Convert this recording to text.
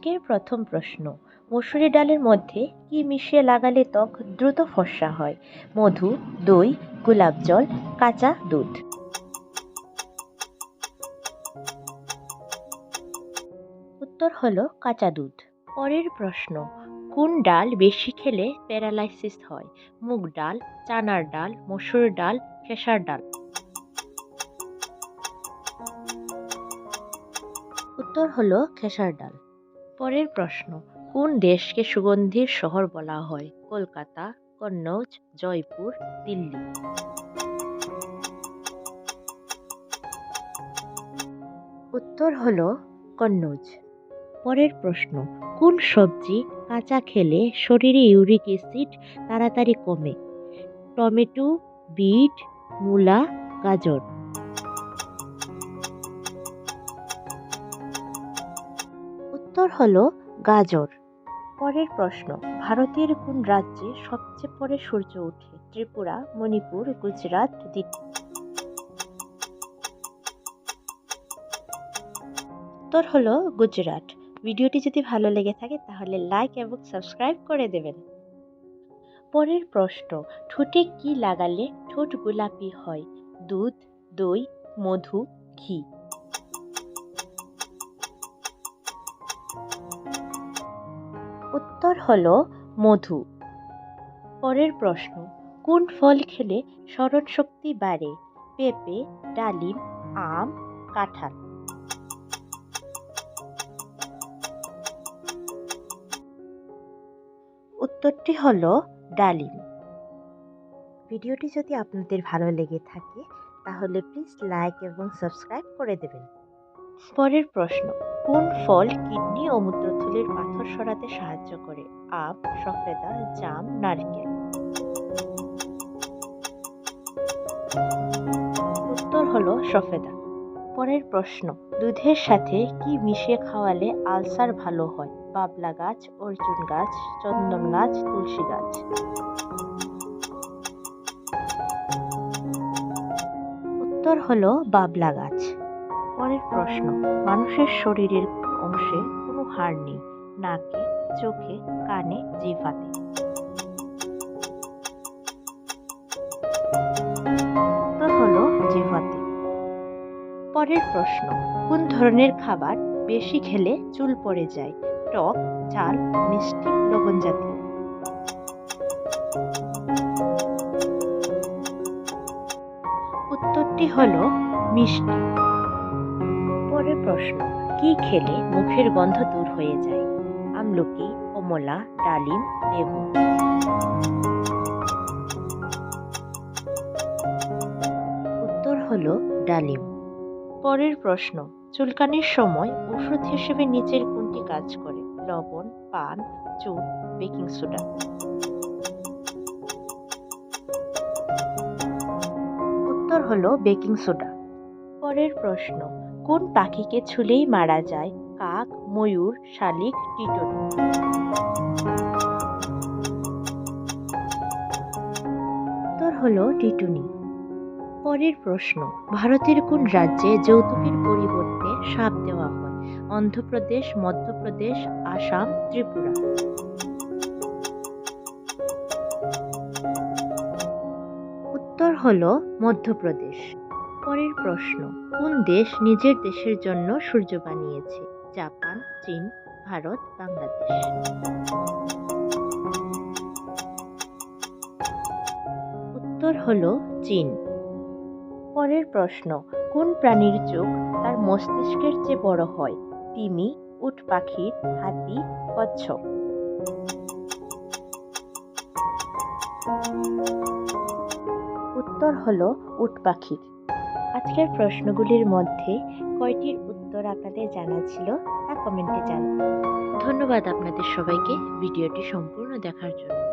আজকের প্রথম প্রশ্ন, মসুরি ডালের মধ্যে কি মিশিয়ে লাগালে ত্বক দ্রুত ফর্সা হয়? মধু, দই, গোলাপ জল, কাঁচা দুধ। উত্তর হলো কাঁচা দুধ। পরের প্রশ্ন, কোন ডাল বেশি খেলে প্যারালাইসিস হয়? মুগ ডাল, চানার ডাল, মসুর ডাল, খেসার ডাল। উত্তর হলো খেসার ডাল। পরের প্রশ্ন, কোন দেশকে সুগন্ধির শহর বলা হয়? কলকাতা, কন্নৌজ, জয়পুর, দিল্লি। উত্তর হলো কন্নৌজ। পরের প্রশ্ন, কোন সবজি কাঁচা খেলে শরীরে ইউরিক অ্যাসিড তাড়াতাড়ি কমে? টমেটো, বিট, মূলা, গাজর। উত্তর হলো গাজর। পরের প্রশ্ন, ভারতের কোন রাজ্যে সবচেয়ে পরে সূর্য ওঠে? ত্রিপুরা, মণিপুর, গুজরাট, দিল্লি। উত্তর হলো গুজরাট। ভিডিওটি যদি ভালো লেগে থাকে তাহলে লাইক এবং সাবস্ক্রাইব করে দেবেন। পরের প্রশ্ন, ঠোঁটে কি লাগালে ঠোঁট গোলাপি হয়? দুধ, দই, মধু, ঘি। উত্তর হলো মধু। পরের প্রশ্ন, কোন ফল খেলে স্মরণ শক্তি বাড়ে? পেঁপে, ডালিম, আম, কাঁঠাল। উত্তরটি হলো ডালিম। ভিডিওটি যদি আপনাদের ভালো লেগে থাকে তাহলে প্লিজ লাইক এবং সাবস্ক্রাইব করে দেবেন। পরের প্রশ্ন, কোন ফল কিডনি ও মূত্রথলির পাথর সরাতে সাহায্য করে? আম, সফেদা, জাম, নারকেল। উত্তর হলো সফেদা। পরের প্রশ্ন, দুধের সাথে কি মিশিয়ে খাওয়ালে আলসার ভালো হয়? বাবলা গাছ, অর্জুন গাছ, চন্দন গাছ, তুলসী গাছ। উত্তর হলো বাবলা গাছ। পরের প্রশ্ন, মানুষের শরীরের কোন অংশে কোনো হাড় নেই? নাকে, চোখে, কানে, জিহ্বাতে। উত্তর হলো জিহ্বাতে। পরের প্রশ্ন, কোন ধরনের খাবার বেশি খেলে চুল পড়ে যায়? টক, ঝাল, মিষ্টি, লবণ জাতীয়। উত্তরটি হলো মিষ্টি। পরের প্রশ্ন, কি খেলে মুখের গন্ধ দূর হয়ে যায়? আমলকি, কমলা, ডালিম, লেবু। উত্তর হলো ডালিম। পরের প্রশ্ন, চুলকানির সময় ওষুধ হিসেবে নিচের কোনটি কাজ করে? লবণ, পান, চুন, বেকিং সোডা। উত্তর হলো বেকিং সোডা। পরের প্রশ্ন, কোন পাখিকে ছুলেই মারা যায়? কাক, ময়ূর, শালিক, টিটনি। উত্তর হলো টিটনি। পরের প্রশ্ন, ভারতের কোন রাজ্যে যৌতুকের পরিবর্তে সাপ দেওয়া হয়? অন্ধ্রপ্রদেশ, মধ্যপ্রদেশ, আসাম, ত্রিপুরা। উত্তর হলো মধ্যপ্রদেশ। পরের প্রশ্ন, কোন দেশ নিজের দেশের জন্য সূর্য বানিয়েছে? জাপান, চীন, ভারত, বাংলাদেশ। উত্তর হলো চীন। পরের প্রশ্ন, কোন প্রাণীর চোখ তার মস্তিষ্কের চেয়ে বড় হয়? তিমি, উট পাখির, হাতি, কচ্ছপ। উত্তর হলো উট পাখির। আজকের প্রশ্নগুলির মধ্যে কয়টির উত্তর আপনাদের জানা ছিল তা কমেন্টে জানান। ধন্যবাদ আপনাদের সবাইকে ভিডিওটি সম্পূর্ণ দেখার জন্য।